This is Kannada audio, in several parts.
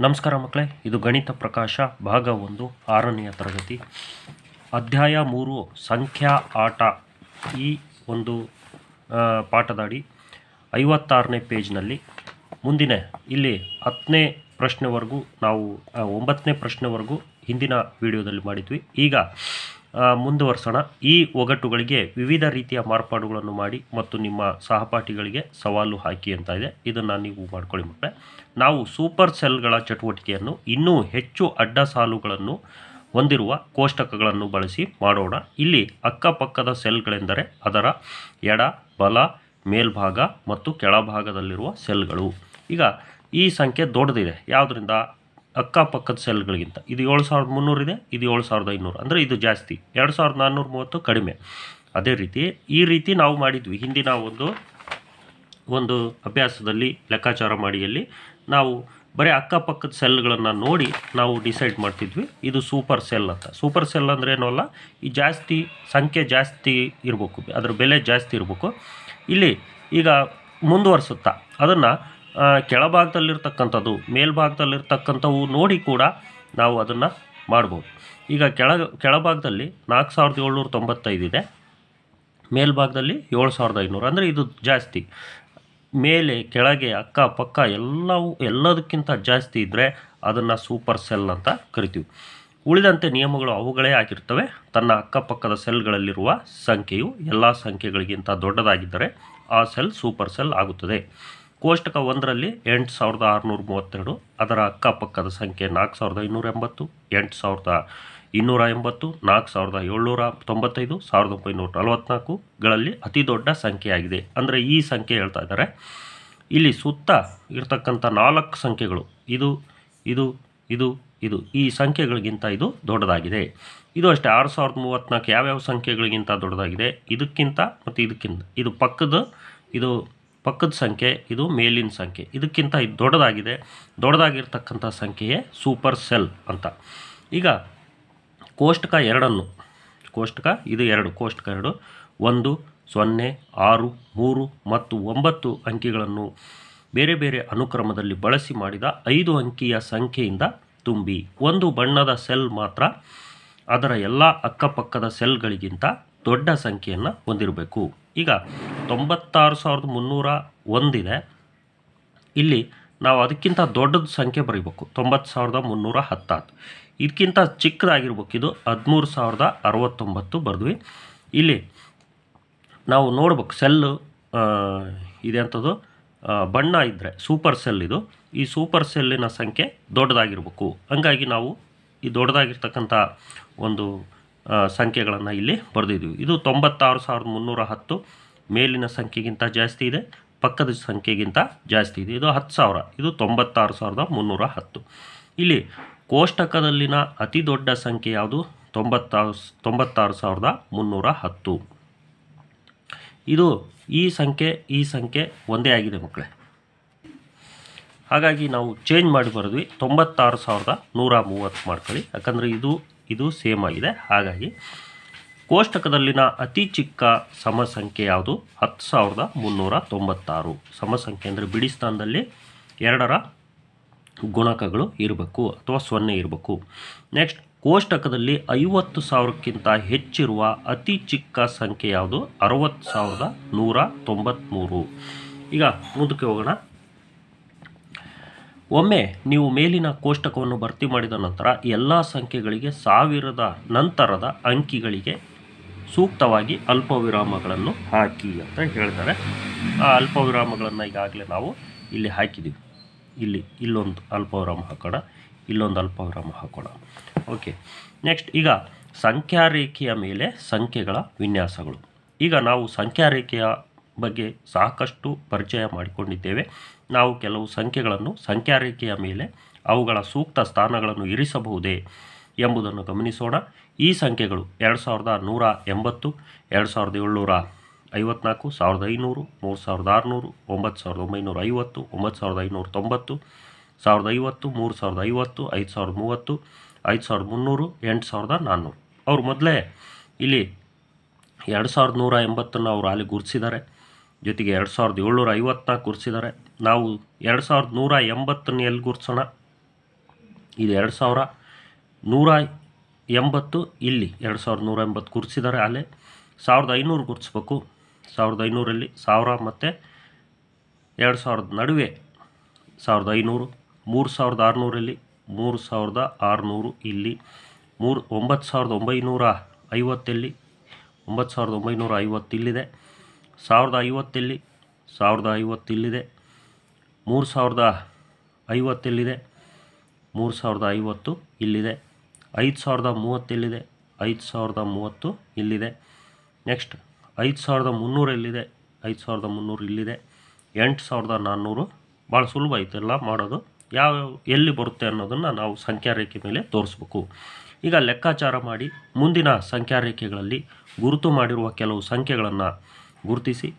ನಮಸ್ಕಾರ ಮಕ್ಕಳೇ, ಇದು ಗಣಿತ ಪ್ರಕಾಶ ಭಾಗ 1 6ನೆಯ ತರಗತಿ ಅಧ್ಯಾಯ 3 ಸಂಖ್ಯಾ ಆಟ. ಈ ಒಂದು ಪಾಠದಾಡಿ 56ನೇ ಪೇಜ್ನಲ್ಲಿ ಮುಂದಿನ ಇಲ್ಲಿ 10ನೇ ಪ್ರಶ್ನೆವರೆಗೂ ನಾವು 9ನೇ ಪ್ರಶ್ನೆವರೆಗೂ ಹಿಂದಿನ ವಿಡಿಯೋದಲ್ಲಿ ಮಾಡಿದ್ವಿ. ಈಗ ಮುಂದುವರ್ಸೋಣ. ಈ ಒಗಟುಗಳಿಗೆ ವಿವಿಧ ರೀತಿಯ ಮಾರ್ಪಾಡುಗಳನ್ನು ಮಾಡಿ ಮತ್ತು ನಿಮ್ಮ ಸಹಪಾಠಿಗಳಿಗೆ ಸವಾಲು ಹಾಕಿ ಅಂತ ಇದೆ. ಇದನ್ನು ನೀವು ಮಾಡ್ಕೊಳ್ಳಿ ಮಕ್ಕಳೇ. ನಾವು ಸೂಪರ್ ಸೆಲ್ಗಳ ಚಟುವಟಿಕೆಯನ್ನು ಇನ್ನೂ ಹೆಚ್ಚು ಅಡ್ಡ ಸಾಲುಗಳನ್ನು ಹೊಂದಿರುವ ಕೋಷ್ಟಕಗಳನ್ನು ಬಳಸಿ ಮಾಡೋಣ. ಇಲ್ಲಿ ಅಕ್ಕಪಕ್ಕದ ಸೆಲ್ಗಳೆಂದರೆ ಅದರ ಎಡ, ಬಲ, ಮೇಲ್ಭಾಗ ಮತ್ತು ಕೆಳಭಾಗದಲ್ಲಿರುವ ಸೆಲ್ಗಳು. ಈಗ ಈ ಸಂಖ್ಯೆ ದೊಡ್ಡದಿದೆ ಯಾವುದರಿಂದ? ಅಕ್ಕಪಕ್ಕದ ಸೆಲ್ಗಳಿಗಿಂತ. ಇದು 7300 ಇದೆ, ಇದು 7500, ಅಂದರೆ ಇದು ಜಾಸ್ತಿ. 2430 ಕಡಿಮೆ. ಅದೇ ರೀತಿ ಈ ರೀತಿ ನಾವು ಮಾಡಿದ್ವಿ ಹಿಂದಿನ ಒಂದು ಅಭ್ಯಾಸದಲ್ಲಿ. ಲೆಕ್ಕಾಚಾರ ಮಾಡಿಯಲ್ಲಿ ನಾವು ಬರೀ ಅಕ್ಕಪಕ್ಕದ ಸೆಲ್ಗಳನ್ನು ನೋಡಿ ನಾವು ಡಿಸೈಡ್ ಮಾಡ್ತಿದ್ವಿ ಇದು ಸೂಪರ್ ಸೆಲ್ ಅಂತ. ಸೂಪರ್ ಸೆಲ್ ಅಂದರೆ ಏನೂ ಅಲ್ಲ, ಈ ಜಾಸ್ತಿ ಸಂಖ್ಯೆ ಜಾಸ್ತಿ ಇರಬೇಕು, ಅದರ ಬೆಲೆ ಜಾಸ್ತಿ ಇರಬೇಕು. ಇಲ್ಲಿ ಈಗ ಮುಂದುವರಿಸುತ್ತಾ ಅದನ್ನು ಕೆಳಭಾಗದಲ್ಲಿರ್ತಕ್ಕಂಥದ್ದು ಮೇಲ್ಭಾಗದಲ್ಲಿರ್ತಕ್ಕಂಥವು ನೋಡಿ ಕೂಡ ನಾವು ಅದನ್ನು ಮಾಡ್ಬೋದು. ಈಗ ಕೆಳಭಾಗದಲ್ಲಿ 4795 ಇದೆ, ಮೇಲ್ಭಾಗದಲ್ಲಿ 7500, ಅಂದರೆ ಇದು ಜಾಸ್ತಿ. ಮೇಲೆ ಕೆಳಗೆ ಅಕ್ಕಪಕ್ಕ ಎಲ್ಲದಕ್ಕಿಂತ ಜಾಸ್ತಿ ಇದ್ದರೆ ಅದನ್ನು ಸೂಪರ್ ಸೆಲ್ ಅಂತ ಕರಿತೀವಿ. ಉಳಿದಂತೆ ನಿಯಮಗಳು ಅವುಗಳೇ ಆಗಿರ್ತವೆ. ತನ್ನ ಅಕ್ಕಪಕ್ಕದ ಸೆಲ್ಗಳಲ್ಲಿರುವ ಸಂಖ್ಯೆಯು ಎಲ್ಲ ಸಂಖ್ಯೆಗಳಿಗಿಂತ ದೊಡ್ಡದಾಗಿದ್ದರೆ ಆ ಸೆಲ್ ಸೂಪರ್ ಸೆಲ್ ಆಗುತ್ತದೆ. ಕೋಷ್ಟಕ 1ರಲ್ಲಿ 8632, ಅದರ ಅಕ್ಕಪಕ್ಕದ ಸಂಖ್ಯೆ 4580, 8280, 4795, 1944ಗಳಲ್ಲಿ ಅತಿ ದೊಡ್ಡ ಸಂಖ್ಯೆಯಾಗಿದೆ. ಅಂದರೆ ಈ ಸಂಖ್ಯೆ ಹೇಳ್ತಾ ಇದ್ದಾರೆ. ಇಲ್ಲಿ ಸುತ್ತ ಇರ್ತಕ್ಕಂಥ 4 ಸಂಖ್ಯೆಗಳು ಇದು ಇದು ಇದು ಇದು ಈ ಸಂಖ್ಯೆಗಳಿಗಿಂತ ಇದು ದೊಡ್ಡದಾಗಿದೆ. ಇದು ಅಷ್ಟೇ. 6034 ಯಾವ್ಯಾವ ಸಂಖ್ಯೆಗಳಿಗಿಂತ ದೊಡ್ಡದಾಗಿದೆ? ಇದಕ್ಕಿಂತ ಮತ್ತು ಇದಕ್ಕಿಂತ. ಇದು ಪಕ್ಕದ ಸಂಖ್ಯೆ, ಇದು ಮೇಲಿನ ಸಂಖ್ಯೆ, ಇದಕ್ಕಿಂತ ಇದು ದೊಡ್ಡದಾಗಿದೆ. ದೊಡ್ಡದಾಗಿರ್ತಕ್ಕಂಥ ಸಂಖ್ಯೆಯೇ ಸೂಪರ್ ಸೆಲ್ ಅಂತ. ಈಗ ಕೋಷ್ಟಕ 2 ಕೋಷ್ಟಕ 2 1, 0, 6, 3 ಮತ್ತು 9 ಅಂಕಿಗಳನ್ನು ಬೇರೆ ಬೇರೆ ಅನುಕ್ರಮದಲ್ಲಿ ಬಳಸಿ ಮಾಡಿದ 5 ಅಂಕಿಯ ಸಂಖ್ಯೆಯಿಂದ ತುಂಬಿ. ಒಂದು ಬಣ್ಣದ ಸೆಲ್ ಮಾತ್ರ ಅದರ ಎಲ್ಲ ಅಕ್ಕಪಕ್ಕದ ಸೆಲ್ಗಳಿಗಿಂತ ದೊಡ್ಡ ಸಂಖ್ಯೆಯನ್ನು ಹೊಂದಿರಬೇಕು. ಈಗ 96301 ಇದೆ. ಇಲ್ಲಿ ನಾವು ಅದಕ್ಕಿಂತ ದೊಡ್ಡದ ಸಂಖ್ಯೆ ಬರೀಬೇಕು, 90310. ಇದಕ್ಕಿಂತ ಚಿಕ್ಕದಾಗಿರ್ಬೇಕು, ಇದು 13069 ಬರೆದ್ವಿ. ಇಲ್ಲಿ ನಾವು ನೋಡ್ಬೇಕು ಸೆಲ್ಲು ಇದೆ ಅಂಥದ್ದು ಬಣ್ಣ ಇದ್ದರೆ ಸೂಪರ್ ಸೆಲ್ ಇದು. ಈ ಸೂಪರ್ ಸೆಲ್ಲಿನ ಸಂಖ್ಯೆ ದೊಡ್ಡದಾಗಿರ್ಬೇಕು. ಹಂಗಾಗಿ ನಾವು ಈ ದೊಡ್ಡದಾಗಿರ್ತಕ್ಕಂಥ ಒಂದು ಸಂಖ್ಯೆಗಳನ್ನು ಇಲ್ಲಿ ಬರೆದಿದ್ದೀವಿ. ಇದು 96310 ಮೇಲಿನ ಸಂಖ್ಯೆಗಿಂತ ಜಾಸ್ತಿ ಇದೆ, ಪಕ್ಕದ ಸಂಖ್ಯೆಗಿಂತ ಜಾಸ್ತಿ ಇದೆ. ಇದು 10,000, ಇದು 96310. ಇಲ್ಲಿ ಕೋಷ್ಟಕದಲ್ಲಿನ ಅತಿ ದೊಡ್ಡ ಸಂಖ್ಯೆ ಯಾವುದು? 96310. ಇದು ಈ ಸಂಖ್ಯೆ ಒಂದೇ ಆಗಿದೆ ಮಕ್ಕಳೇ. ಹಾಗಾಗಿ ನಾವು ಚೇಂಜ್ ಮಾಡಿ ಬರೆದ್ವಿ, 96130 ಮಾಡ್ಕೊಳ್ಳಿ. ಯಾಕಂದರೆ ಇದು ಸೇಮ್ ಆಗಿದೆ. ಹಾಗಾಗಿ ಕೋಷ್ಟಕದಲ್ಲಿನ ಅತಿ ಚಿಕ್ಕ ಸಮಸಂಖ್ಯೆ ಯಾವುದು? 10396. ಸಮಸಂಖ್ಯೆ ಅಂದರೆ ಬಿಡಿ ಸ್ಥಾನದಲ್ಲಿ 2ರ ಗುಣಕಗಳು ಇರಬೇಕು ಅಥವಾ 0 ಇರಬೇಕು. ನೆಕ್ಸ್ಟ್, ಕೋಷ್ಟಕದಲ್ಲಿ 50,000ಕ್ಕಿಂತ ಹೆಚ್ಚಿರುವ ಅತಿ ಚಿಕ್ಕ ಸಂಖ್ಯೆ ಯಾವುದು? 60,193. ಈಗ ಮುಂದಕ್ಕೆ ಹೋಗೋಣ. ಒಮ್ಮೆ ನೀವು ಮೇಲಿನ ಕೋಷ್ಟಕವನ್ನು ಭರ್ತಿ ಮಾಡಿದ ನಂತರ ಎಲ್ಲ ಸಂಖ್ಯೆಗಳಿಗೆ 1000ದ ನಂತರದ ಅಂಕಿಗಳಿಗೆ ಸೂಕ್ತವಾಗಿ ಅಲ್ಪವಿರಾಮಗಳನ್ನು ಹಾಕಿ ಅಂತ ಹೇಳ್ತಾರೆ. ಆ ಅಲ್ಪವಿರಾಮಗಳನ್ನು ಈಗಾಗಲೇ ನಾವು ಇಲ್ಲಿ ಹಾಕಿದ್ದೀವಿ. ಇಲ್ಲೊಂದು ಅಲ್ಪವಿರಾಮ ಹಾಕೋಣ, ಇಲ್ಲೊಂದು ಅಲ್ಪವಿರಾಮ ಹಾಕೋಣ. ಓಕೆ. ನೆಕ್ಸ್ಟ್, ಈಗ ಸಂಖ್ಯಾರೇಖೆಯ ಮೇಲೆ ಸಂಖ್ಯೆಗಳ ವಿನ್ಯಾಸಗಳು. ಈಗ ನಾವು ಸಂಖ್ಯಾರೇಖೆಯ ಬಗ್ಗೆ ಸಾಕಷ್ಟು ಪರಿಚಯ ಮಾಡಿಕೊಂಡಿದ್ದೇವೆ. ನಾವು ಕೆಲವು ಸಂಖ್ಯೆಗಳನ್ನು ಸಂಖ್ಯಾರೇಖೆಯ ಮೇಲೆ ಅವುಗಳ ಸೂಕ್ತ ಸ್ಥಾನಗಳನ್ನು ಇರಿಸಬಹುದೇ ಎಂಬುದನ್ನು ಗಮನಿಸೋಣ. ಈ ಸಂಖ್ಯೆಗಳು 2180, 2754, 1500, 3600, 9950, 9590, 1050, 3050, 5030, 5300, 8400. ಅವರು ಮೊದಲೇ ಇಲ್ಲಿ 2180 ಅವರು ಅಲ್ಲಿ ಗುರುತಿಸಿದ್ದಾರೆ. ಜೊತೆಗೆ 2754 ಗುರುತಿಸಿದ್ದಾರೆ. ನಾವು 2180 ಎಲ್ಲಿ ಗುರುತಿಸೋಣ? ಇದು 2180 ಇಲ್ಲಿ 2180 ಗುರುತಿಸಿದ್ದಾರೆ. ಅಲ್ಲೇ 1500 ಗುರುತಿಸ್ಬೇಕು. 1500ರಲ್ಲಿ 1000 ಮತ್ತು 2000 ನಡುವೆ 1500. 3600ರಲ್ಲಿ 3600 ಇಲ್ಲಿ 9950 9950 ಇಲ್ಲಿದೆ. 1050 ಇಲ್ಲಿ 1050 ಇಲ್ಲಿದೆ. 3050 ಇಲ್ಲಿದೆ. 3050 ಇಲ್ಲಿದೆ. 5030 ಇಲ್ಲಿದೆ. 5030 ಇಲ್ಲಿದೆ. ನೆಕ್ಸ್ಟ್ 5300 ಎಲ್ಲಿದೆ. 5300 ಇಲ್ಲಿದೆ. 8400 ಭಾಳ ಸುಲಭ ಐತೆಲ್ಲ ಮಾಡೋದು. ಯಾವ ಎಲ್ಲಿ ಬರುತ್ತೆ ಅನ್ನೋದನ್ನು ನಾವು ಸಂಖ್ಯಾ ರೇಖೆ ಮೇಲೆ ತೋರಿಸ್ಬೇಕು. ಈಗ ಲೆಕ್ಕಾಚಾರ ಮಾಡಿ ಮುಂದಿನ ಸಂಖ್ಯಾ ರೇಖೆಗಳಲ್ಲಿ ಗುರುತು ಮಾಡಿರುವ ಕೆಲವು ಸಂಖ್ಯೆಗಳನ್ನು ಗುರುತಿಸಿ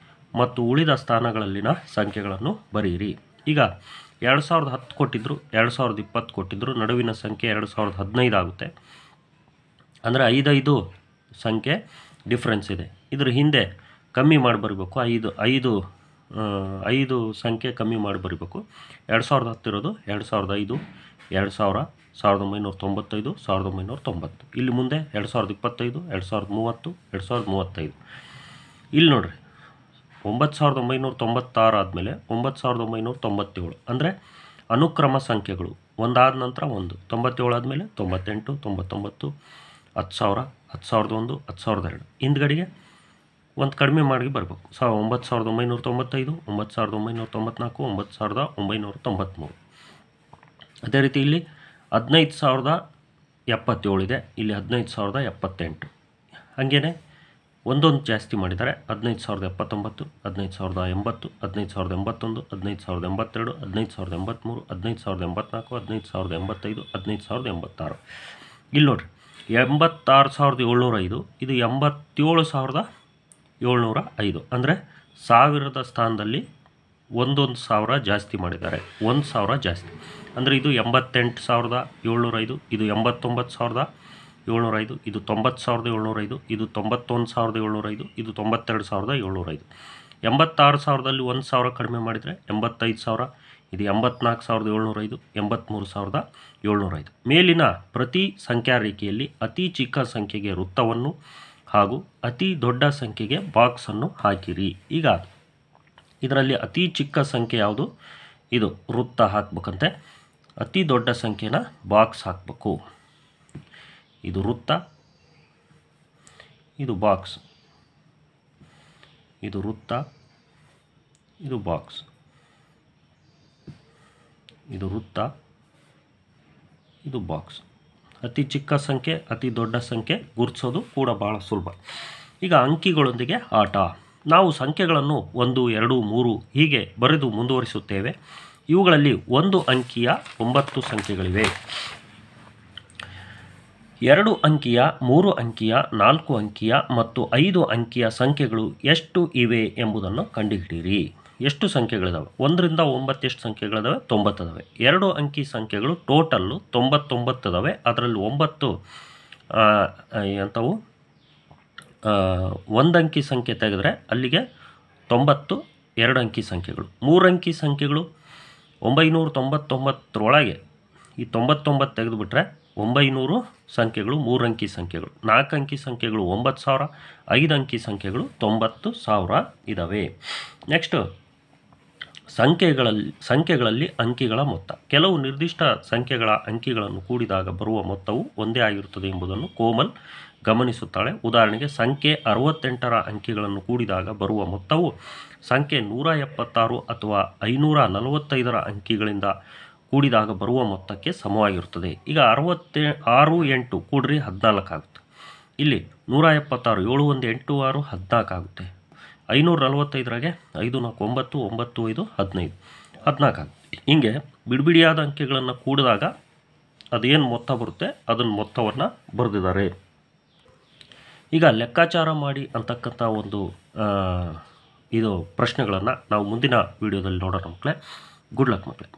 ಮತ್ತು ಉಳಿದ ಸ್ಥಾನಗಳಲ್ಲಿನ ಸಂಖ್ಯೆಗಳನ್ನು ಬರೆಯಿರಿ. ಈಗ 2010 ಕೊಟ್ಟಿದ್ದರು, 2020 ಕೊಟ್ಟಿದ್ದರು. ನಡುವಿನ ಸಂಖ್ಯೆ 2015 ಆಗುತ್ತೆ. ಅಂದರೆ 5 ಸಂಖ್ಯೆ ಡಿಫ್ರೆನ್ಸ್ ಇದೆ. ಇದ್ರ ಹಿಂದೆ ಕಮ್ಮಿ ಮಾಡಿ ಬರಬೇಕು. 5 ಸಂಖ್ಯೆ ಕಮ್ಮಿ ಮಾಡಿ ಬರೀಬೇಕು. 2010 ಇರೋದು 2005, 2000, 1995, 1990. ಇಲ್ಲಿ ಮುಂದೆ 2025, 2030, 2035. ಇಲ್ಲಿ ನೋಡಿರಿ 9996 ಆದಮೇಲೆ 9997. ಅಂದರೆ ಅನುಕ್ರಮ ಸಂಖ್ಯೆಗಳು ಒಂದಾದ ನಂತರ ಒಂದು. 97 ಆದಮೇಲೆ 98, 99, 10,000, 10,001, 10,002. ಹಿಂದ್ಗಡೆಗೆ ಒಂದು ಕಡಿಮೆ ಮಾಡಿ ಬರಬೇಕು. 9995, 9994, 9993. ಅದೇ ರೀತಿ ಇಲ್ಲಿ 15,077 ಇದೆ. ಇಲ್ಲಿ 15,078. ಹಾಗೇ ಒಂದೊಂದು ಜಾಸ್ತಿ ಮಾಡಿದ್ದಾರೆ. 15,079, 15,080, 15,081, 15,082, 15,083, 15,084, 15,085, 15,086. ಇಲ್ಲಿ ನೋಡಿರಿ 86,705. ಇದು 87,705. ಅಂದರೆ 1000ದ ಸ್ಥಾನದಲ್ಲಿ 1000 ಜಾಸ್ತಿ ಮಾಡಿದ್ದಾರೆ. 1000 ಜಾಸ್ತಿ. ಅಂದರೆ ಇದು 88,705, ಇದು 89,705, ಇದು 90,705, ಇದು 91,705, ಇದು 92,705. 86,000ದಲ್ಲಿ 1,000 ಕಡಿಮೆ ಮಾಡಿದರೆ 85,000. ಇದು 84,705, 83,705. ಮೇಲಿನ ಪ್ರತಿ ಸಂಖ್ಯಾ ರೇಖೆಯಲ್ಲಿ ಅತಿ ಚಿಕ್ಕ ಸಂಖ್ಯೆಗೆ ವೃತ್ತವನ್ನು ಹಾಗೂ ಅತಿ ದೊಡ್ಡ ಸಂಖ್ಯೆಗೆ ಬಾಕ್ಸನ್ನು ಹಾಕಿರಿ. ಈಗ ಇದರಲ್ಲಿ ಅತಿ ಚಿಕ್ಕ ಸಂಖ್ಯೆ ಯಾವುದು? ಇದು ವೃತ್ತ ಹಾಕಬೇಕಂತೆ. ಅತಿ ದೊಡ್ಡ ಸಂಖ್ಯೆನ ಬಾಕ್ಸ್ ಹಾಕಬೇಕು. ಇದು ವೃತ್ತ, ಇದು ಬಾಕ್ಸ್. ಇದು ವೃತ್ತ, ಇದು ಬಾಕ್ಸ್. ಇದು ವೃತ್ತ, ಇದು ಬಾಕ್ಸ್. ಅತಿ ಚಿಕ್ಕ ಸಂಖ್ಯೆ, ಅತಿ ದೊಡ್ಡ ಸಂಖ್ಯೆ ಗುರುತಿಸೋದು ಕೂಡ ಭಾಳ ಸುಲಭ. ಈಗ ಅಂಕಿಗಳೊಂದಿಗೆ ಆಟ. ನಾವು ಸಂಖ್ಯೆಗಳನ್ನು 1, 2, 3 ಹೀಗೆ ಬರೆದು ಮುಂದುವರಿಸುತ್ತೇವೆ. ಇವುಗಳಲ್ಲಿ 1 ಅಂಕಿಯ 9 ಸಂಖ್ಯೆಗಳಿವೆ. 2 ಅಂಕಿಯ, 3 ಅಂಕಿಯ, 4 ಅಂಕಿಯ ಮತ್ತು 5 ಅಂಕಿಯ ಸಂಖ್ಯೆಗಳು ಎಷ್ಟು ಇವೆ ಎಂಬುದನ್ನು ಕಂಡುಹಿಡಿಯಿರಿ. ಎಷ್ಟು ಸಂಖ್ಯೆಗಳಿದಾವೆ? 1ರಿಂದ 9 ಎಷ್ಟು ಸಂಖ್ಯೆಗಳಿದಾವೆ? 90 ಇದಾವೆ. 2 ಅಂಕಿ ಸಂಖ್ಯೆಗಳು ಟೋಟಲ್ಲು 99 ಇದಾವೆ. ಅದರಲ್ಲಿ 9 ಎಂಥವು 1 ಅಂಕಿ ಸಂಖ್ಯೆ ತೆಗೆದರೆ ಅಲ್ಲಿಗೆ 90 2 ಅಂಕಿ ಸಂಖ್ಯೆಗಳು. 3 ಅಂಕಿ ಸಂಖ್ಯೆಗಳು 999 ಈ 99 ತೆಗೆದುಬಿಟ್ರೆ 900 ಸಂಖ್ಯೆಗಳು 3 ಅಂಕಿ ಸಂಖ್ಯೆಗಳು. 4 ಅಂಕಿ ಸಂಖ್ಯೆಗಳು 9,000, 5 ಅಂಕಿ ಸಂಖ್ಯೆಗಳು 90,000 ಇದ್ದಾವೆ. ನೆಕ್ಸ್ಟ್ ಸಂಖ್ಯೆಗಳಲ್ಲಿ ಅಂಕಿಗಳ ಮೊತ್ತ. ಕೆಲವು ನಿರ್ದಿಷ್ಟ ಸಂಖ್ಯೆಗಳ ಅಂಕಿಗಳನ್ನು ಕೂಡಿದಾಗ ಬರುವ ಮೊತ್ತವು ಒಂದೇ ಆಗಿರುತ್ತದೆ ಎಂಬುದನ್ನು ಕೋಮಲ್ ಗಮನಿಸುತ್ತಾಳೆ. ಉದಾಹರಣೆಗೆ ಸಂಖ್ಯೆ 68ರ ಅಂಕಿಗಳನ್ನು ಕೂಡಿದಾಗ ಬರುವ ಮೊತ್ತವು ಸಂಖ್ಯೆ 176 ಅಥವಾ 545ರ ಅಂಕಿಗಳಿಂದ ಕೂಡಿದಾಗ ಬರುವ ಮೊತ್ತಕ್ಕೆ ಸಮವಾಗಿರುತ್ತದೆ. ಈಗ 6, 8 ಕೂಡ್ರಿ 14 ಆಗುತ್ತೆ. ಇಲ್ಲಿ 176, 7, 1, 8, 6, 14 ಆಗುತ್ತೆ. 545ರಾಗೆ 5, 4, 9, 9, 5, 15, 14 ಆಗುತ್ತೆ. ಹಿಂಗೆ ಬಿಡಿಬಿಡಿಯಾದ ಅಂಕೆಗಳನ್ನು ಕೂಡಿದಾಗ ಅದೇನು ಮೊತ್ತ ಬರುತ್ತೆ ಅದನ್ನು ಮೊತ್ತವನ್ನು ಬರೆದಿದ್ದಾರೆ. ಈಗ ಲೆಕ್ಕಾಚಾರ ಮಾಡಿ ಅಂತಕ್ಕಂಥ ಒಂದು ಇದು ಪ್ರಶ್ನೆಗಳನ್ನು ನಾವು ಮುಂದಿನ ವಿಡಿಯೋದಲ್ಲಿ ನೋಡೋಣ ಮಕ್ಕಳೇ. ಗುಡ್ ಲಕ್ ಮಕ್ಕಳೇ.